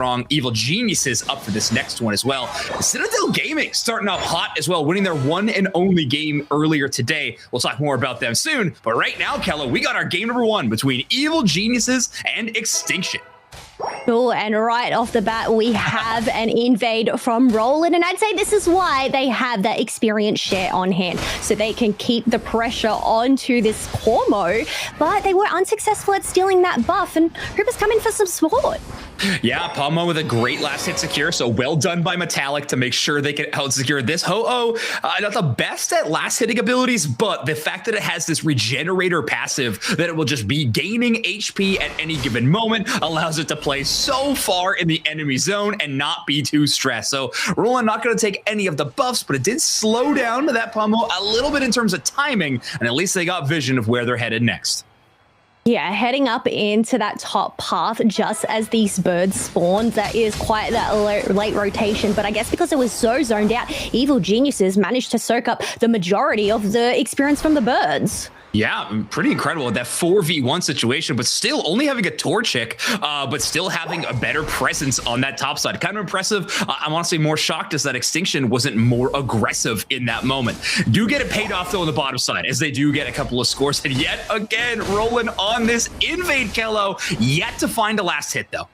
strong Evil Geniuses up for this next one as well. Citadel Gaming starting off hot as well, winning their one and only game earlier today. We'll talk more about them soon, but right now, Kella, we got our game number one between Evil Geniuses and Extinction. Cool, and right off the bat, we have an invade from Roland, and I'd say this is why they have that experience share on hand, so they can keep the pressure onto this Pormo, but they were unsuccessful at stealing that buff, and Hooper's coming for some support. Yeah, Palmo with a great last hit secure, so well done by Metallic to make sure they can out-secure this. Ho-Oh, not the best at last hitting abilities, but the fact that it has this regenerator passive that it will just be gaining HP at any given moment allows it to play so far in the enemy zone and not be too stressed. So Roland not going to take any of the buffs, but it did slow down that Palmo a little bit in terms of timing, and at least they got vision of where they're headed next. Yeah, heading up into that top path just as these birds spawned. That is quite that late rotation, but I guess because it was so zoned out, Evil Geniuses managed to soak up the majority of the experience from the birds. Yeah, pretty incredible that 4v1 situation, but still only having a Torchic, but still having a better presence on that top side. Kind of impressive. I'm honestly more shocked as that Extinction wasn't more aggressive in that moment. Do get it paid off though on the bottom side, as they do get a couple of scores. And yet again, rolling on this invade, Kello, yet to find a last hit though.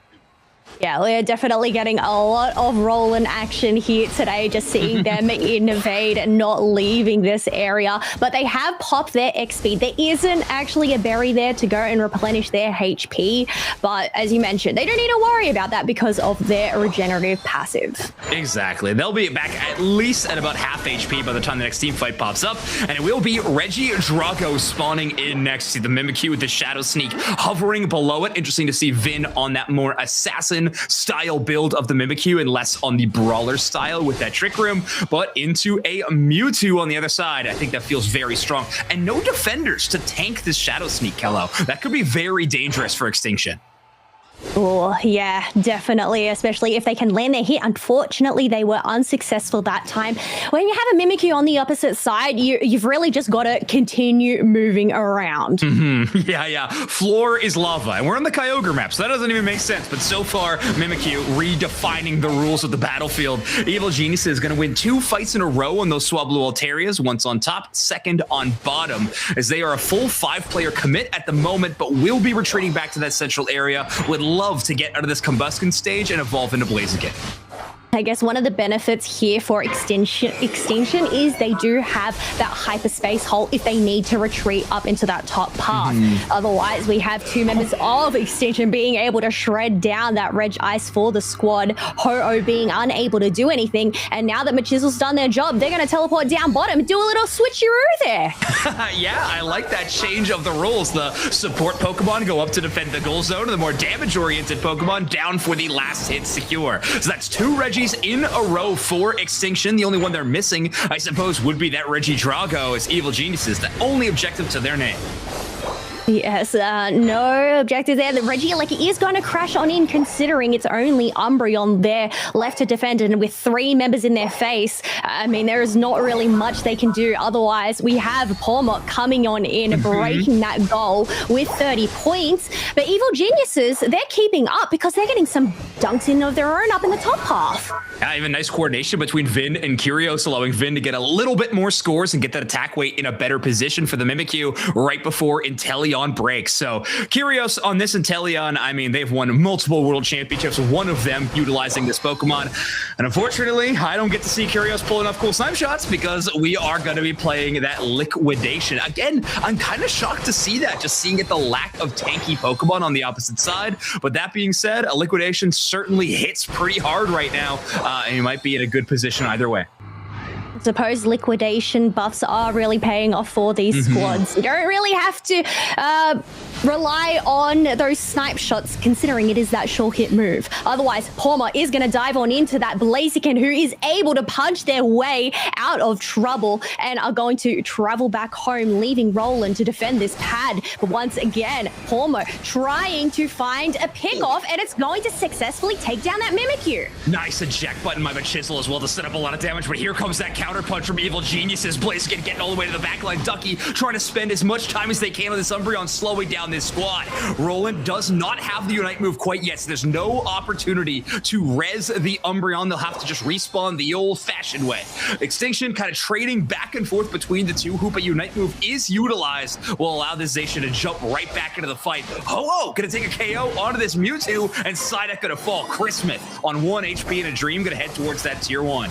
Yeah, we're definitely getting a lot of Roland action here today, just seeing them invade and not leaving this area. But they have popped their XP. There isn't actually a berry there to go and replenish their HP. But as you mentioned, they don't need to worry about that because of their regenerative passive. Exactly. They'll be back at least at about half HP by the time the next team fight pops up. And it will be Reggie Drago spawning in next to the Mimikyu with the Shadow Sneak hovering below it. Interesting to see Vin on that more assassin style build of the Mimikyu and less on the Brawler style with that Trick Room, but into a Mewtwo on the other side. I think that feels very strong. And no defenders to tank this Shadow Sneak, Kello. That could be very dangerous for Extinction. Oh, yeah, definitely, especially if they can land their hit. Unfortunately, they were unsuccessful that time. When you have a Mimikyu on the opposite side, you've really just got to continue moving around. Yeah. Floor is lava, and we're on the Kyogre map, so that doesn't even make sense. But so far, Mimikyu redefining the rules of the battlefield. Evil Genius is going to win 2 fights in a row on those Swablu Altarias, once on top, second on bottom, as they are a full 5-player commit at the moment, but will be retreating back to that central area. Would love to get out of this Combustion stage and evolve into Blaziken. I guess one of the benefits here for Extinction is they do have that hyperspace hole if they need to retreat up into that top path. Otherwise, we have 2 members of Extinction being able to shred down that Reg Ice for the squad. Ho-Oh being unable to do anything. And now that Machisel's done their job, they're going to teleport down bottom and do a little switcheroo there. Yeah, I like that change of the rules. The support Pokemon go up to defend the goal zone, and the more damage-oriented Pokemon down for the last hit secure. So that's 2 Reggies in a row for Extinction. The only one they're missing, I suppose, would be that Reggie Drago as Evil Geniuses, the only objective to their name. Yes, no objective there. The Reggie, like, it is going to crash on in, considering it's only Umbreon there left to defend, and with 3 members in their face, I mean, there is not really much they can do. Otherwise, we have Pormok coming on in, breaking that goal with 30 points. But Evil Geniuses, they're keeping up because they're getting some dunks in of their own up in the top half. Yeah, even nice coordination between Vin and Curios, allowing Vin to get a little bit more scores and get that attack weight in a better position for the Mimikyu right before Inteleon breaks. So Curios on this Inteleon, I mean, they've won multiple world championships, one of them utilizing this Pokemon. And unfortunately, I don't get to see Curios pull enough cool snipe shots because we are going to be playing that Liquidation. Again, I'm kind of shocked to see that, just seeing it, the lack of tanky Pokemon on the opposite side. But that being said, a Liquidation certainly hits pretty hard right now, and you might be in a good position either way. I suppose Liquidation buffs are really paying off for these squads. You don't really have to rely on those snipe shots, considering it is that short hit move. Otherwise, Porma is going to dive on into that Blaziken, who is able to punch their way out of trouble and are going to travel back home, leaving Roland to defend this pad. But once again, Porma trying to find a pick off, and it's going to successfully take down that Mimikyu. Nice eject button by Machisel as well to set up a lot of damage, but here comes that counter counterpunch from Evil Geniuses. Blaziken getting all the way to the backline. Ducky trying to spend as much time as they can on this Umbreon, slowing down this squad. Roland does not have the Unite move quite yet, so there's no opportunity to res the Umbreon. They'll have to just respawn the old-fashioned way. Extinction kind of trading back and forth between the two. Hoopa Unite move is utilized, will allow this Zacian to jump right back into the fight. Ho-Oh gonna take a KO onto this Mewtwo, and Psyduck gonna fall. Chris Smith on 1 HP in a dream, gonna head towards that tier 1.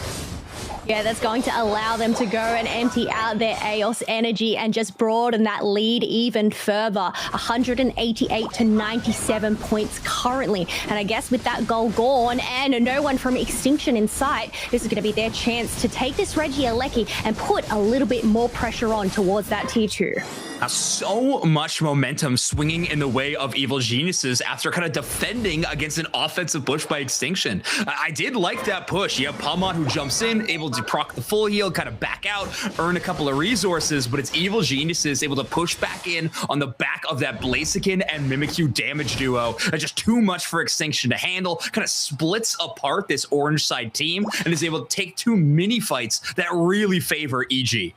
Yeah, that's going to allow them to go and empty out their Eos energy and just broaden that lead even further. 188 to 97 points currently. And I guess with that goal gone and no one from Extinction in sight, this is going to be their chance to take this Regieleki and put a little bit more pressure on towards that tier 2. Now, so much momentum swinging in the way of Evil Geniuses after kind of defending against an offensive push by Extinction. I did like that push. You have Palmon who jumps in, able to proc the full heal, kind of back out, earn a couple of resources, but it's Evil Geniuses able to push back in on the back of that Blaziken and Mimikyu damage duo. That's just too much for Extinction to handle. Kind of splits apart this orange side team and is able to take 2 mini fights that really favor EG.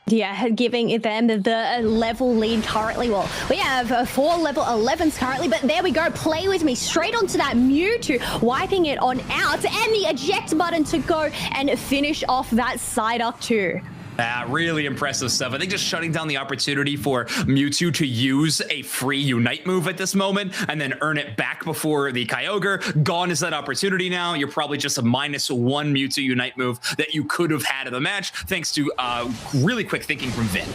Yeah, giving them the level lead currently. Well, we have 4 level 11s currently, but there we go. Play with me straight onto that Mewtwo, wiping it on out, and the eject button to go and finish off that Psyduck too. Really impressive stuff. I think just shutting down the opportunity for Mewtwo to use a free Unite move at this moment and then earn it back before the Kyogre. Gone is that opportunity now. You're probably just a -1 Mewtwo Unite move that you could have had in the match, thanks to really quick thinking from Vin.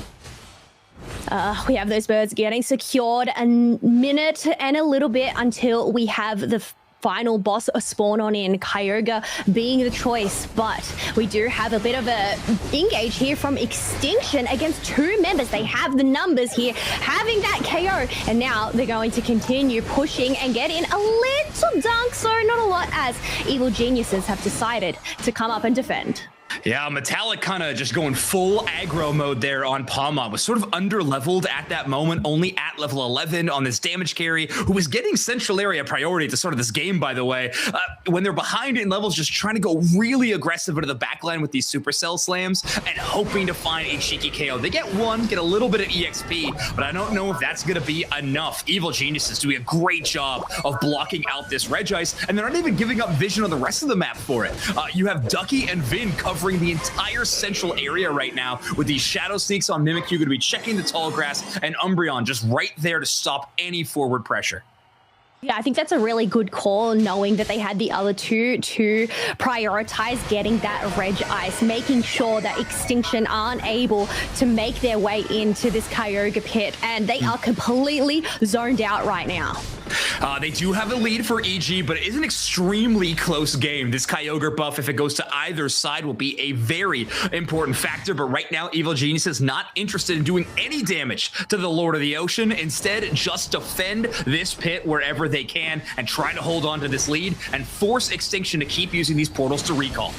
We have those birds getting secured a minute and a little bit until we have the final boss spawn on in, Kyogre being the choice, but we do have a bit of a engage here from Extinction against 2 members. They have the numbers here, having that KO, and now they're going to continue pushing and get in a little dunk, so not a lot, as Evil Geniuses have decided to come up and defend. Yeah, Metallic kind of just going full aggro mode there on Palmon. Was sort of under-leveled at that moment, only at level 11 on this damage carry, who was getting central area priority at the start of this game, by the way. When they're behind in levels, just trying to go really aggressive into the backline with these Supercell slams and hoping to find a cheeky KO. They get one, get a little bit of EXP, but I don't know if that's going to be enough. Evil Geniuses doing a great job of blocking out this Regice, and they're not even giving up vision on the rest of the map for it. You have Ducky and Vin covering the entire central area right now with these Shadow Sneaks on Mimikyu, going to be checking the tall grass, and Umbreon just right there to stop any forward pressure. Yeah, I think that's a really good call, knowing that they had the other two to prioritize getting that Reg Ice, making sure that Extinction aren't able to make their way into this Kyogre pit, and they are completely zoned out right now. They do have a lead for EG, but it is an extremely close game. This Kyogre buff, if it goes to either side, will be a very important factor. But right now, Evil Genius is not interested in doing any damage to the Lord of the Ocean. Instead, just defend this pit wherever they can and try to hold on to this lead and force Extinction to keep using these portals to recall.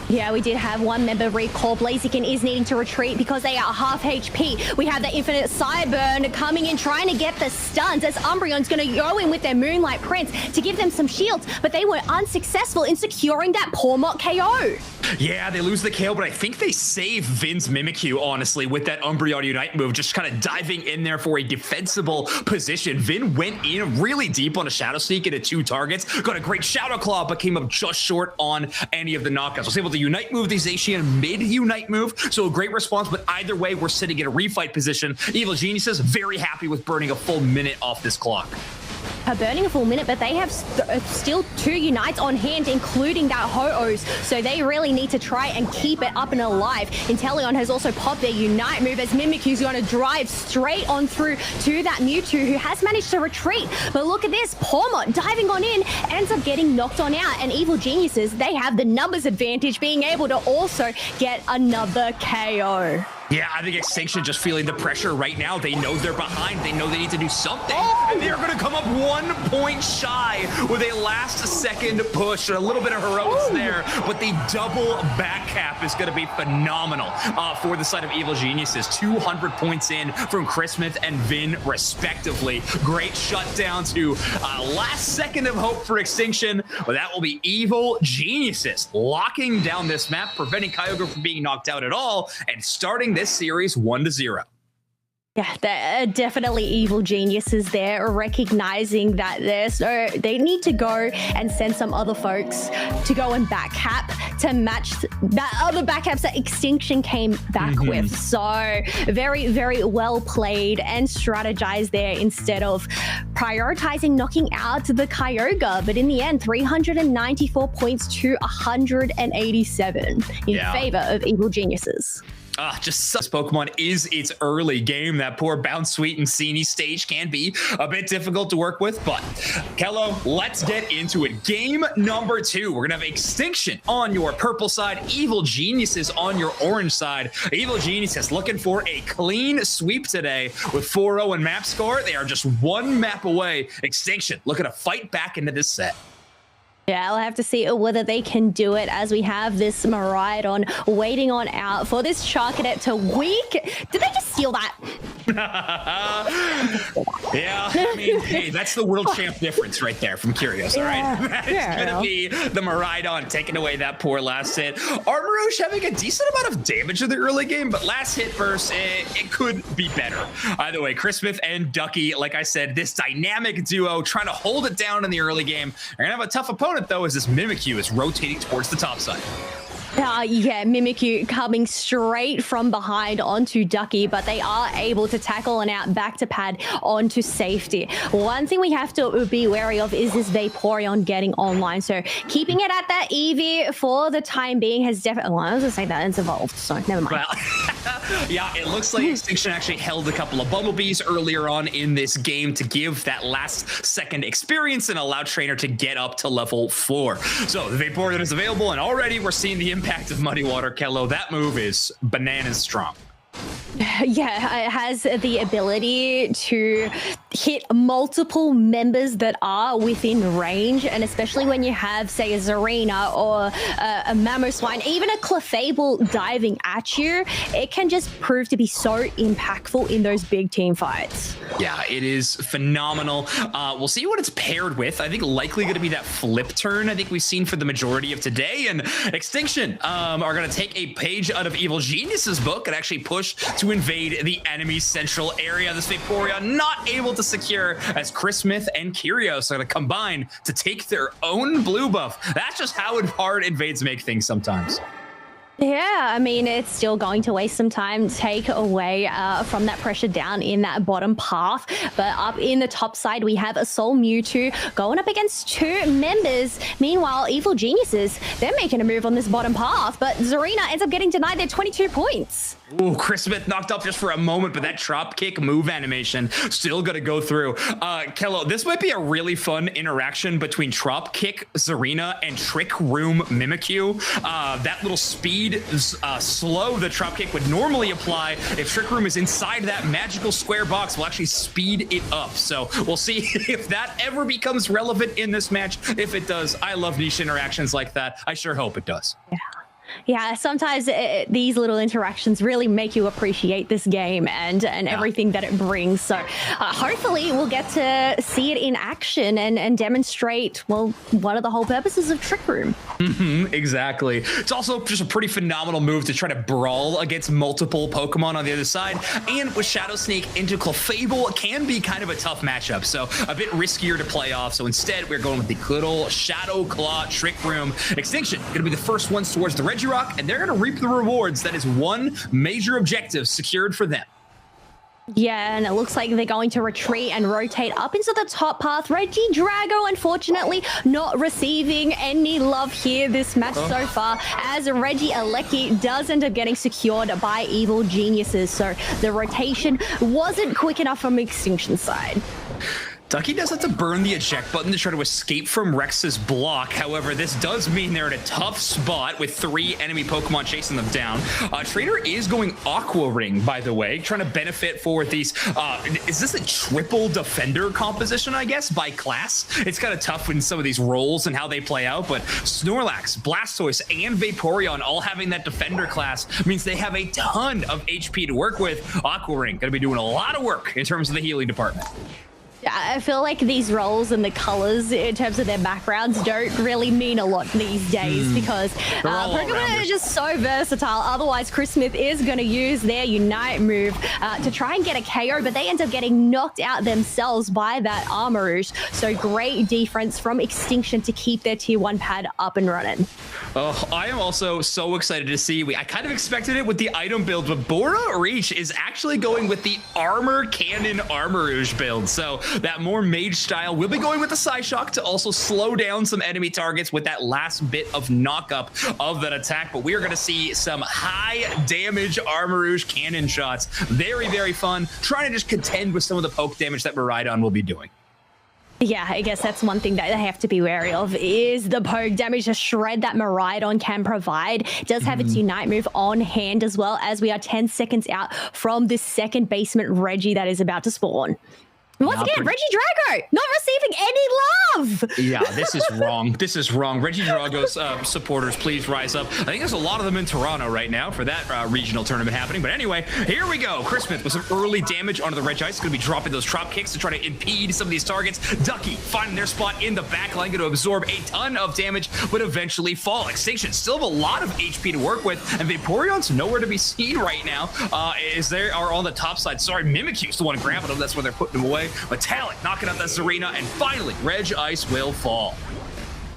Yeah, we did have 1 member recall. Blaziken is needing to retreat because they are half HP. We have the Infinite Sideburn coming in, trying to get the stuns, as Umbreon's going to go in with their Moonlight Prince to give them some shields, but they were unsuccessful in securing that Palmon KO. Yeah, they lose the KO, but I think they save Vin's Mimikyu, honestly, with that Umbreon Unite move, just kind of diving in there for a defensible position. Vin went in really deep on a Shadow Sneak into 2 targets, got a great Shadow Claw, but came up just short on any of the knockouts. Was able to Unite move the Zacian mid-Unite move, so a great response, but either way, we're sitting in a refight position. Evil Geniuses very happy with burning a full minute off this clock. Burning a full minute, but they have still 2 Unites on hand, including that Ho-Ohs, so they really need to try and keep it up and alive. Inteleon has also popped their Unite move, as Mimikyu's going to drive straight on through to that Mewtwo, who has managed to retreat. But look at this, Palmon diving on in, ends up getting knocked on out, and Evil Geniuses, they have the numbers advantage, being able to also get another KO. Yeah, I think Extinction just feeling the pressure right now. They know they're behind. They know they need to do something. And they're going to come up 1 point shy with a last-second push. A little bit of heroics there, but the double back cap is going to be phenomenal for the side of Evil Geniuses. 200 points in from Christmas and Vin, respectively. Great shutdown to last second of hope for Extinction, but that will be Evil Geniuses locking down this map, preventing Kyogre from being knocked out at all, and starting this series 1-0. Yeah, they're definitely Evil Geniuses there, recognizing that they need to go and send some other folks to go and back cap to match that other back caps that Extinction came back with. So very, very well played and strategized there instead of prioritizing knocking out the Kyogre. But in the end, 394 points to 187 in favor of Evil Geniuses. Just such Pokemon is its early game. That poor Bounce Sweet and Seeny stage can be a bit difficult to work with, but Kello, let's get into it. Game number 2. We're gonna have Extinction on your purple side, Evil Geniuses on your orange side. Evil Geniuses looking for a clean sweep today with 4-0 in map score. They are just 1 map away. Extinction looking to fight back into this set. Yeah, I'll have to see whether they can do it as we have this Miraidon waiting on out for this Charcadet to weak. Did they just steal that? Yeah, I mean, hey, that's the world champ difference right there from Curious, all right? That is going to be the Miraidon taking away that poor last hit. Armarouge having a decent amount of damage in the early game, but last hit burst, it could be better. Either way, Chris Smith and Ducky, like I said, this dynamic duo trying to hold it down in the early game. They're going to have a tough opponent, though, as this Mimikyu is rotating towards the top side. Yeah, Mimikyu coming straight from behind onto Ducky, but they are able to tackle and out back to pad onto safety. One thing we have to be wary of is this Vaporeon getting online, so keeping it at that EV for the time being has definitely, well, I was gonna say that it's evolved, so never mind. Well, yeah, it looks like Extinction actually held a couple of Bumblebees earlier on in this game to give that last second experience and allow Trainer to get up to level 4. So the Vaporeon is available, and already we're seeing the impact of Muddy Water. Kello, that move is bananas strong. Yeah, it has the ability to hit multiple members that are within range, and especially when you have, say, a Zarina or a Mamoswine, even a Clefable diving at you, it can just prove to be so impactful in those big team fights. Yeah, it is phenomenal. We'll see what it's paired with. I think likely going to be that flip turn I think we've seen for the majority of today, and Extinction are going to take a page out of Evil Genius's book and actually push to invade the enemy's central area. This Vaporeon not able to secure as Chris Smith and Kyrios are going to combine to take their own blue buff. That's just how hard invades make things sometimes. Yeah, I mean, it's still going to waste some time, take away from that pressure down in that bottom path. But up in the top side, we have a Soul Mewtwo going up against 2 members. Meanwhile, Evil Geniuses, they're making a move on this bottom path, but Zarina ends up getting denied their 22 points. Ooh, Chris Smith knocked up just for a moment, but that drop kick move animation still gonna go through. Kello, this might be a really fun interaction between drop kick Zarina and Trick Room Mimikyu. That little speed slow the drop kick would normally apply if Trick Room is inside that magical square box, will actually speed it up. So we'll see if that ever becomes relevant in this match. If it does, I love niche interactions like that. I sure hope it does. Yeah, sometimes these little interactions really make you appreciate this game and everything that it brings. So hopefully we'll get to see it in action and demonstrate, well, what are the whole purposes of Trick Room. Exactly. It's also just a pretty phenomenal move to try to brawl against multiple Pokemon on the other side. And with Shadow Sneak into Clefable, it can be kind of a tough matchup. So a bit riskier to play off. So instead, we're going with the good old Shadow Claw Trick Room. Extinction going to be the first ones towards the Regirock, and they're going to reap the rewards. That is one major objective secured for them. Yeah, and it looks like they're going to retreat and rotate up into the top path. Regidrago, unfortunately, not receiving any love here this match so far, as Regieleki does end up getting secured by Evil Geniuses. So the rotation wasn't quick enough from Extinction side. Ducky does have to burn the eject button to try to escape from Rex's block. However, this does mean they're in a tough spot with 3 enemy Pokemon chasing them down. Trainer is going Aqua Ring, by the way, trying to benefit for these. Is this a triple defender composition, I guess, by class? It's kind of tough in some of these roles and how they play out, but Snorlax, Blastoise, and Vaporeon all having that defender class means they have a ton of HP to work with. Aqua Ring going to be doing a lot of work in terms of the healing department. I feel like these roles and the colors in terms of their backgrounds don't really mean a lot these days because Pokemon are just so versatile. Otherwise, Chris Smith is going to use their Unite move to try and get a KO, but they end up getting knocked out themselves by that Armarouge. So great defense from Extinction to keep their Tier 1 pad up and running. Oh, I am also so excited to see. I kind of expected it with the item build, but Bora Reach is actually going with the Armor Cannon Armarouge build. So that more mage style will be going with the Psyshock to also slow down some enemy targets with that last bit of knock-up of that attack. But we are going to see some high damage Armarouge cannon shots. Very, very fun. Trying to just contend with some of the poke damage that Miraidon will be doing. Yeah, I guess that's one thing that they have to be wary of is the poke damage, the shred that Miraidon can provide. It does have its Unite move on hand as well, as we are 10 seconds out from this second basement Reggie that is about to spawn. Once again, Reggie Drago not receiving any love. Yeah, this is wrong. This is wrong. Reggie Drago's supporters, please rise up. I think there's a lot of them in Toronto right now for that regional tournament happening. But anyway, here we go. Chris Smith with some early damage onto the Regice. Going to be dropping those drop kicks to try to impede some of these targets. Ducky finding their spot in the back line, going to absorb a ton of damage, but eventually fall. Extinction still have a lot of HP to work with, and Vaporeon's nowhere to be seen right now as they are on the top side. Sorry, Mimikyu's the one grabbing them. That's where they're putting them away. Metallic knocking out that Zarina, and finally, Regice will fall.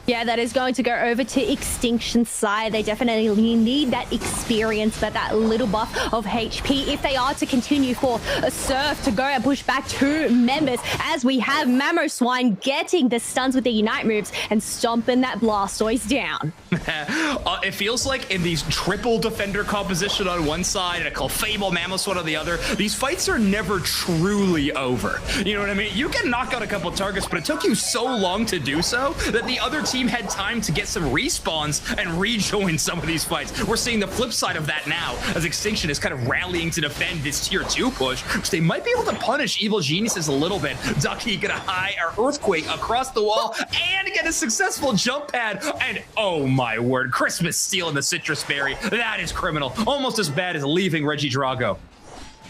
Yeah, that is going to go over to Extinction's side. They definitely need that experience, but that little buff of HP if they are to continue for a Surf to go and push back 2 members, as we have Mamoswine getting the stuns with the Unite moves and stomping that Blastoise down. It feels like in these triple defender composition on one side and a Clefable Mamoswine on the other, these fights are never truly over. You know what I mean? You can knock out a couple targets, but it took you so long to do so that the other team had time to get some respawns and rejoin some of these fights. We're seeing the flip side of that now as Extinction is kind of rallying to defend this tier 2 push, which they might be able to punish Evil Geniuses a little bit. Ducky get a Earthquake across the wall and get a successful jump pad. And oh my word, Christmas stealing the Citrus Berry. That is criminal. Almost as bad as leaving Reggie Drago.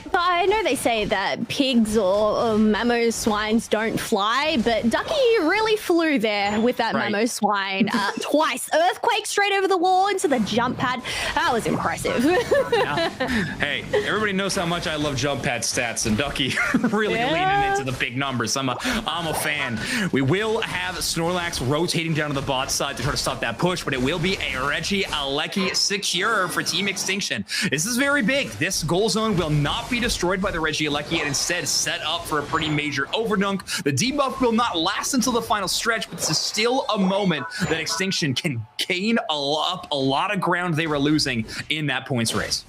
But I know they say that pigs or Mamoswines don't fly, but Ducky really flew there with that Mamoswine twice. Earthquake straight over the wall into the jump pad. That was impressive. Yeah. Hey, everybody knows how much I love jump pad stats, and Ducky really leaning into the big numbers. I'm a fan. We will have Snorlax rotating down to the bot side to try to stop that push, but it will be a Reggie Alecki secure for Team Extinction. This is very big. This goal zone will not be destroyed by the Reggie Alecki and instead set up for a pretty major overdunk. The debuff will not last until the final stretch, but this is still a moment that Extinction can gain up a lot of ground they were losing in that points race.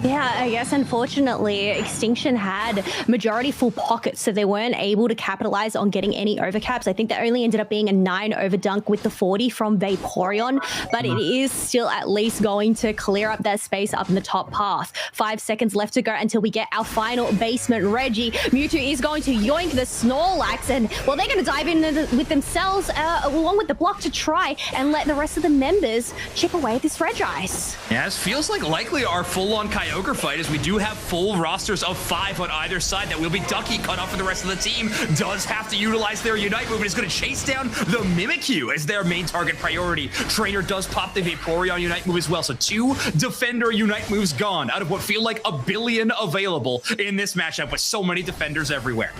Yeah, I guess unfortunately Extinction had majority full pockets, so they weren't able to capitalize on getting any overcaps. I think that only ended up being a 9 overdunk with the 40 from Vaporeon, but it is still at least going to clear up that space up in the top path. 5 seconds left to go until we get our final basement Reggie. Mewtwo is going to yoink the Snorlax, and well, they're going to dive in with themselves along with the block to try and let the rest of the members chip away at this Regice. Yeah, this feels like likely our full-on Kyogre fight, as we do have full rosters of 5 on either side. That will be Ducky cut off for the rest of the team. Does have to utilize their Unite move and is going to chase down the Mimikyu as their main target priority. Trainer does pop the Vaporeon Unite move as well. So 2 defender Unite moves gone out of what feel like a billion available in this matchup with so many defenders everywhere.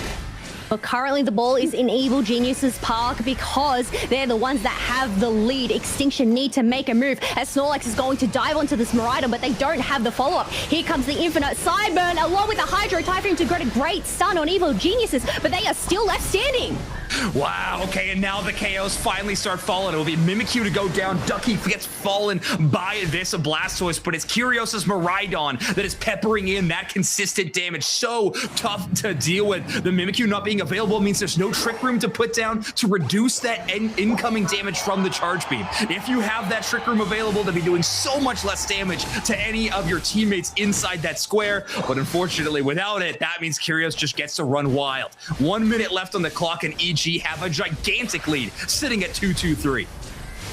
But currently the ball is in Evil Geniuses Park because they're the ones that have the lead. Extinction need to make a move as Snorlax is going to dive onto this Miraidon, but they don't have the follow-up. Here comes the Infinite Sideburn along with the Hydro Typhoon to get a great stun on Evil Geniuses, but they are still left standing. Wow, okay, and now the KOs finally start falling. It'll be Mimikyu to go down. Ducky gets fallen by this Blastoise, but it's Curios's Miraidon that is peppering in that consistent damage. So tough to deal with. The Mimikyu not being available means there's no Trick Room to put down to reduce that incoming damage from the Charge Beam. If you have that Trick Room available, they'll be doing so much less damage to any of your teammates inside that square, but unfortunately without it, that means Curios just gets to run wild. 1 minute left on the clock, and EG have a gigantic lead, sitting at 2-2-3.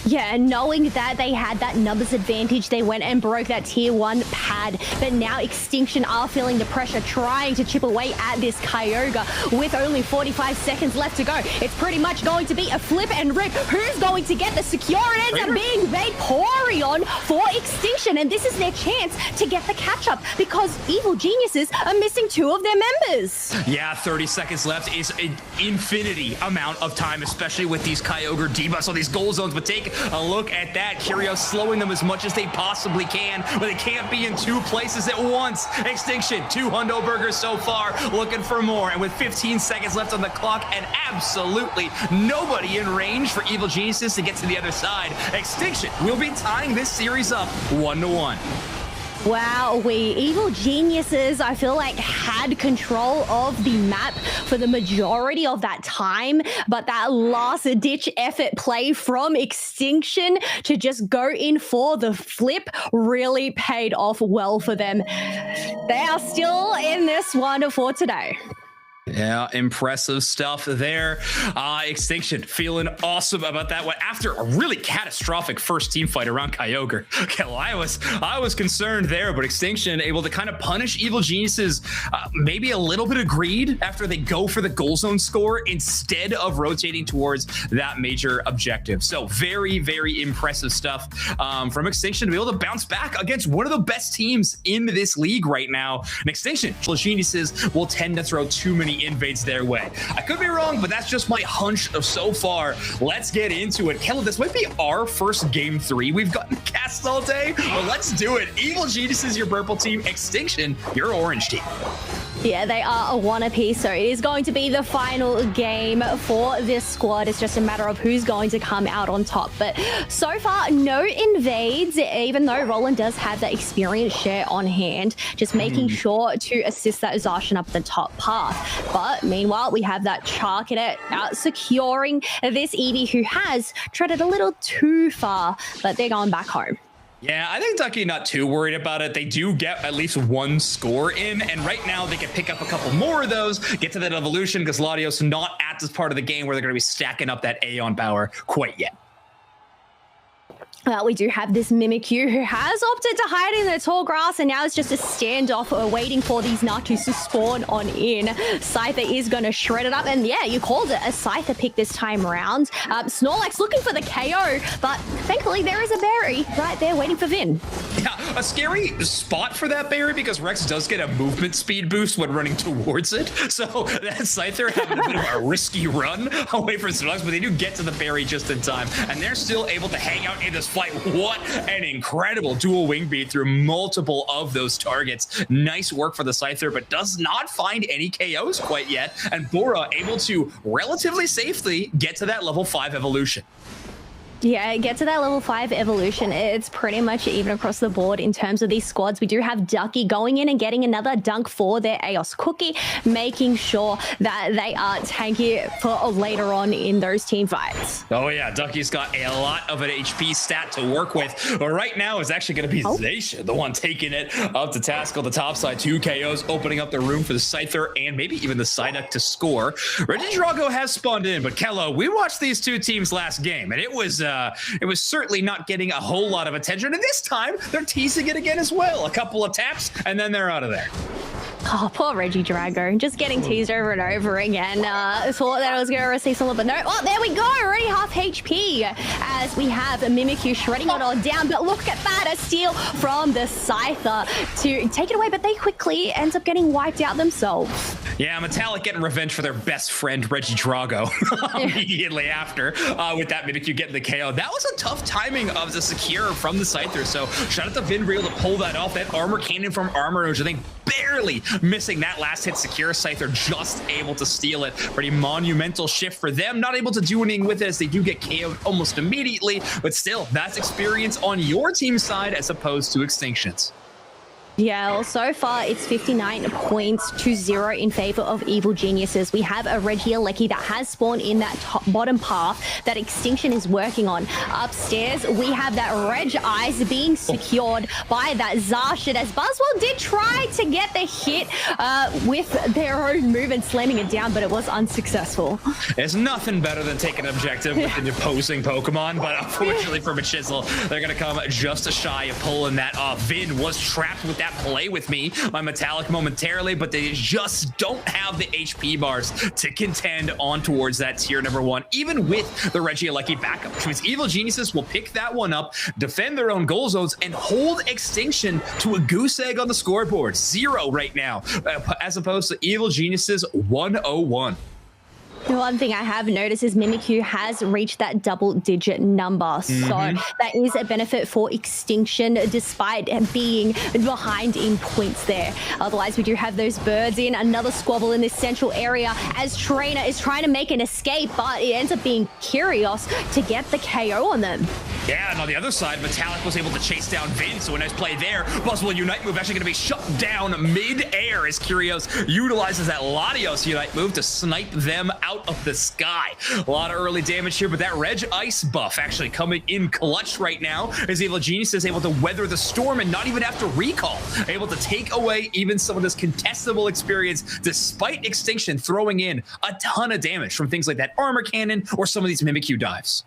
Yeah, and knowing that they had that numbers advantage, they went and broke that tier 1 pad. But now Extinction are feeling the pressure, trying to chip away at this Kyogre with only 45 seconds left to go. It's pretty much going to be a flip and rip. Who's going to get the secure? It ends up being Vaporeon for Extinction, and this is their chance to get the catch-up because Evil Geniuses are missing 2 of their members. Yeah, 30 seconds left is an infinity amount of time, especially with these Kyogre debuffs on these goal zones, but take a look at that. Curios slowing them as much as they possibly can, but they can't be in 2 places at once. Extinction, 2 hundo burgers so far, looking for more, and with 15 seconds left on the clock and absolutely nobody in range for Evil Geniuses to get to the other side, Extinction will be tying this series up 1-1. Wow, Evil Geniuses, I feel like, had control of the map for the majority of that time, but that last-ditch effort play from Extinction to just go in for the flip really paid off well for them. They are still in this one for today. Yeah, impressive stuff there. Extinction feeling awesome about that one after a really catastrophic first team fight around Kyogre. Okay, well, I was concerned there, but Extinction able to kind of punish Evil Geniuses, maybe a little bit of greed after they go for the goal zone score instead of rotating towards that major objective. So very, very impressive stuff from Extinction to be able to bounce back against one of the best teams in this league right now. And Extinction, Geniuses will tend to throw too many invades their way. I could be wrong, but that's just my hunch of so far. Let's get into it. Kella, this might be our first game 3 we've gotten cast all day, but let's do it. Evil Geniuses, your purple team. Extinction, your orange team. Yeah, they are a 1 apiece, so it is going to be the final game for this squad. It's just a matter of who's going to come out on top. But so far, no invades, even though Roland does have that experience share on hand, just making sure to assist that Zacian up the top path. But meanwhile, we have that Charcadet out securing this Eevee, who has treaded a little too far, but they're going back home. Yeah, I think Ducky not too worried about it. They do get at least 1 score in, and right now they can pick up a couple more of those, get to that evolution, because Latios not at this part of the game where they're going to be stacking up that Aeon power quite yet. We do have this Mimikyu who has opted to hide in the tall grass, and now it's just a standoff waiting for these Natus to spawn on in. Scyther is going to shred it up, and yeah, you called it a Scyther pick this time around. Snorlax looking for the KO, but thankfully there is a berry right there waiting for Vin. Yeah, a scary spot for that berry because Rex does get a movement speed boost when running towards it. So that Scyther having a bit of a risky run away from Snorlax, but they do get to the berry just in time, and they're still able to hang out in this fight. What an incredible dual wing beat through multiple of those targets. Nice work for the Scyther, but does not find any KOs quite yet. And Bora able to relatively safely get to that level 5 evolution. Yeah, get to that level 5 evolution. It's pretty much even across the board in terms of these squads. We do have Ducky going in and getting another dunk for their Eos Cookie, making sure that they are tanky for later on in those team fights. Oh yeah, Ducky's got a lot of an HP stat to work with. But right now it's actually going to be Zacian, the one taking it up to task on the top side. 2 KOs, opening up the room for the Scyther and maybe even the Psyduck to score. Regidrago has spawned in, but Kello, we watched these 2 teams last game, and it was certainly not getting a whole lot of attention. And this time, they're teasing it again as well. A couple of taps, and then they're out of there. Oh, poor Regidrago, just getting teased over and over again. Thought that I was going to receive some, but no. Oh, there we go, already half HP as we have a Mimikyu shredding it all down. But look at that, a steal from the Scyther to take it away, but they quickly ends up getting wiped out themselves. Yeah, Metallic getting revenge for their best friend, Reggie Drago, immediately after with that Mimikyu getting the KO. That was a tough timing of the secure from the Scyther, so shout out to Vin Real to pull that off. That armor cannon from Armor Rouge, I think barely missing that last hit. Secure Scyther just able to steal it. Pretty monumental shift for them. Not able to do anything with it as they do get KO'd almost immediately, but still, that's experience on your team's side as opposed to Extinction's. Yeah, well, so far it's 59 points to 0 in favor of Evil Geniuses. We have a Regieleki that has spawned in that bottom path that Extinction is working on. Upstairs, we have that Reg Ice being secured by that Zarshed, as Buzzwell did try to get the hit with their own move and slamming it down, but it was unsuccessful. There's nothing better than taking an objective with an opposing Pokemon, but unfortunately for Machisel, they're going to come just shy of pulling that off. Vin was trapped with that play with me by Metallic momentarily, but they just don't have the HP bars to contend on towards that tier number 1, even with the Regieleki backup, which means Evil Geniuses will pick that one up, defend their own goal zones, and hold Extinction to a goose egg on the scoreboard. 0 right now, as opposed to Evil Geniuses 101. The one thing I have noticed is Mimikyu has reached that double-digit number, so that is a benefit for Extinction despite being behind in points there. Otherwise, we do have those birds in, another squabble in this central area as Trainer is trying to make an escape, but it ends up being Curios to get the KO on them. Yeah, and on the other side, Metallic was able to chase down Vin, so a nice play there. Buzzwell Unite move actually going to be shut down mid-air as Curios utilizes that Latios Unite move to snipe them out of the sky. A lot of early damage here, but that Reg Ice buff actually coming in clutch right now as Evil Genius is able to weather the storm and not even have to recall. Able to take away even some of this contestable experience despite Extinction throwing in a ton of damage from things like that Armor Cannon or some of these Mimikyu dives.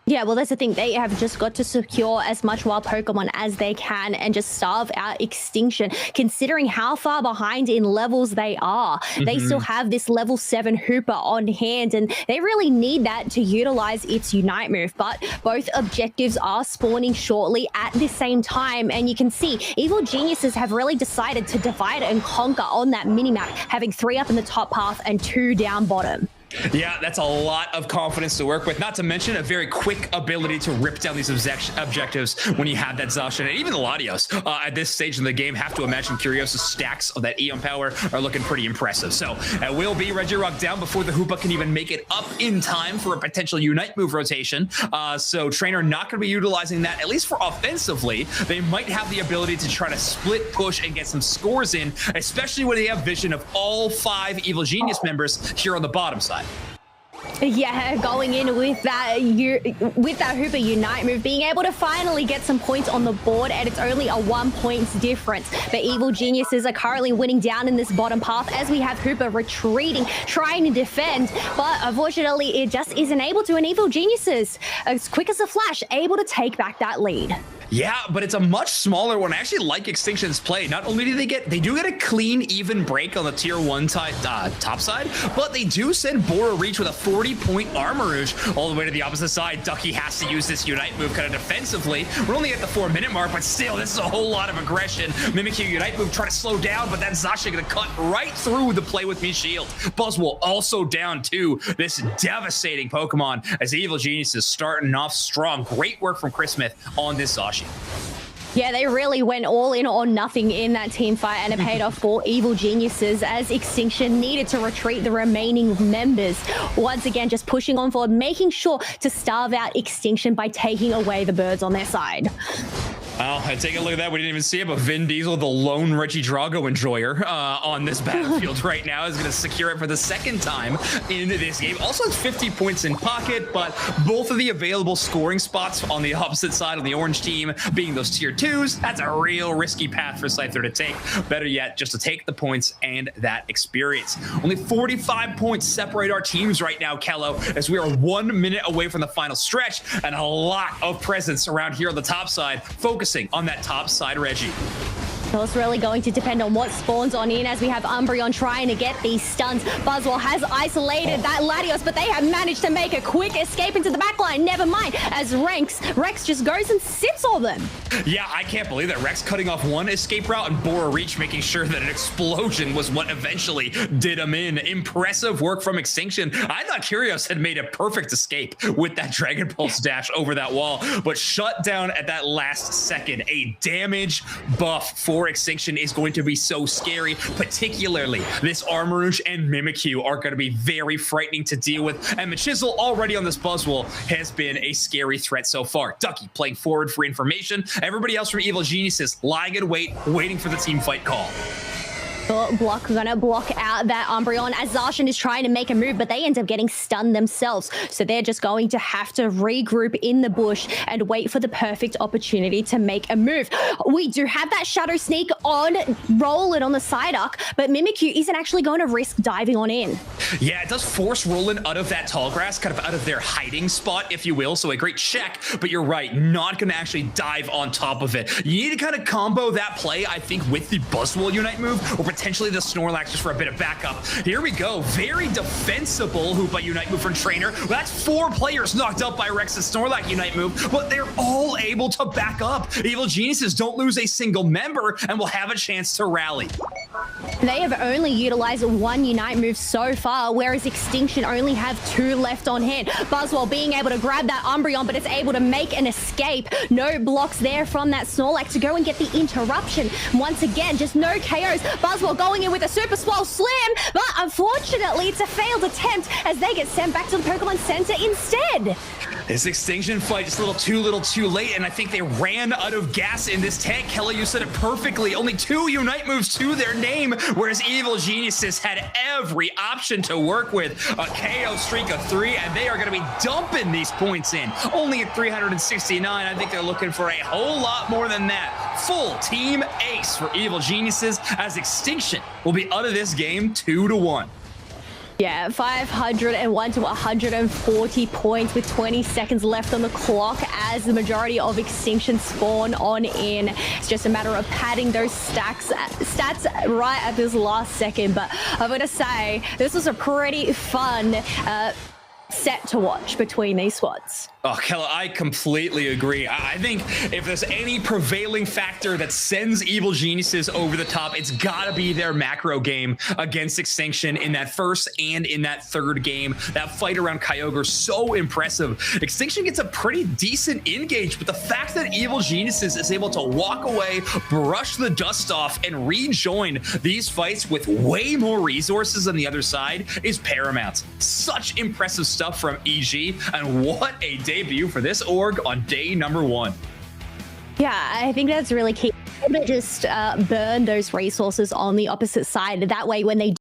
Yeah, well, that's the thing. They have just got to secure as much wild Pokemon as they can and just starve out Extinction, considering how far behind in levels they are. They still have this level 7 Hooper on hand, and they really need that to utilize its Unite move. But both objectives are spawning shortly at the same time, and you can see Evil Geniuses have really decided to divide and conquer on that minimap, having 3 up in the top path and 2 down bottom. Yeah, that's a lot of confidence to work with, not to mention a very quick ability to rip down these objectives when you have that Zacian. And even the Latios at this stage in the game, have to imagine Curios' stacks of that Eon power are looking pretty impressive. So it will be Regirock down before the Hoopa can even make it up in time for a potential Unite move rotation. So Trainer not going to be utilizing that, at least for offensively. They might have the ability to try to split push and get some scores in, especially when they have vision of all 5 Evil Genius members here on the bottom side. Yeah, going in with that Hooper Unite move, being able to finally get some points on the board, and it's only a 1 point difference. The Evil Geniuses are currently winning down in this bottom path as we have Hooper retreating, trying to defend, but unfortunately it just isn't able to, and Evil Geniuses, as quick as a flash, able to take back that lead. Yeah, but it's a much smaller one. I actually like Extinction's play. Not only do they do get a clean, even break on the tier 1 top side, but they do send Bora Reach with a 40-point Armor Rouge all the way to the opposite side. Ducky has to use this Unite move kind of defensively. We're only at the 4-minute mark, but still, this is a whole lot of aggression. Mimikyu Unite move trying to slow down, but then Zasha gonna cut right through the play with me shield. Buzzwell also down to this devastating Pokemon as Evil Genius is starting off strong. Great work from Chris Smith on this Zashi. Yeah, they really went all in or nothing in that team fight, and it paid off for Evil Geniuses as Extinction needed to retreat the remaining members. Once again, just pushing on forward, making sure to starve out Extinction by taking away the birds on their side. Well, take a look at that. We didn't even see it, but Vin Diesel, the lone Reggie Drago enjoyer on this battlefield right now, is going to secure it for the 2nd time in this game. Also has 50 points in pocket, but both of the available scoring spots on the opposite side on the orange team being those tier 2s, that's a real risky path for Scyther to take. Better yet, just to take the points and that experience. Only 45 points separate our teams right now, Kello, as we are 1 minute away from the final stretch, and a lot of presence around here on the top side, focusing on that top side Reggie. So it's really going to depend on what spawns on in as we have Umbreon trying to get these stuns. Buzzwole has isolated that Latios, but they have managed to make a quick escape into the backline. Never mind, as Rex just goes and sits on them. Yeah, I can't believe that. Rex cutting off one escape route and Bora Reach making sure that an explosion was what eventually did him in. Impressive work from Extinction. I thought Curios had made a perfect escape with that Dragon Pulse dash over that wall, but shut down at that last second. A damage buff for Extinction is going to be so scary, particularly this Armarouge and Mimikyu are going to be very frightening to deal with, and Machisel already on this Buzzwole has been a scary threat so far. Ducky playing forward for information. Everybody else from Evil Geniuses lying in wait, waiting for the team fight call. Block gonna block out that Umbreon as Zacian is trying to make a move, but they end up getting stunned themselves. So they're just going to have to regroup in the bush and wait for the perfect opportunity to make a move. We do have that Shadow Sneak on Roland on the side arc, but Mimikyu isn't actually going to risk diving on in. Yeah, it does force Roland out of that tall grass, kind of out of their hiding spot, if you will. So a great check, but you're right, not going to actually dive on top of it. You need to kind of combo that play, I think, with the Buzzwole Unite move, or potentially the Snorlax just for a bit of backup. Here we go. Very defensible Hoopa Unite move from Trainer. Well, that's 4 players knocked up by Rex's Snorlax Unite move, but they're all able to back up. Evil Geniuses don't lose a single member and will have a chance to rally. They have only utilized 1 Unite move so far, whereas Extinction only have 2 left on hand. Buzzwole being able to grab that Umbreon, but it's able to make an escape. No blocks there from that Snorlax to go and get the interruption. Once again, just no KOs. Buzzwole going in with a Super Swole Slam, but unfortunately, it's a failed attempt as they get sent back to the Pokemon Center instead. This Extinction fight just a little too late, and I think they ran out of gas in this tank. Kelly, you said it perfectly. Only 2 Unite moves to their name, whereas Evil Geniuses had every option to work with. A KO streak of 3, and they are going to be dumping these points in. Only at 369. I think they're looking for a whole lot more than that. Full team ace for Evil Geniuses, as Extinction will be out of this game 2-1. Yeah, 501 to 140 points with 20 seconds left on the clock as the majority of Extinction spawn on in. It's just a matter of padding those stats right at this last second. But I'm going to say this was a pretty fun set to watch between these squads. Oh, Kella, I completely agree. I think if there's any prevailing factor that sends Evil Geniuses over the top, it's gotta be their macro game against Extinction in that first and in that third game. That fight around Kyogre, so impressive. Extinction gets a pretty decent engage, but the fact that Evil Geniuses is able to walk away, brush the dust off, and rejoin these fights with way more resources on the other side is paramount. Such impressive stuff from EG, and what a debut for this org on day number 1. Yeah, I think that's really key. To just burn those resources on the opposite side. That way, when they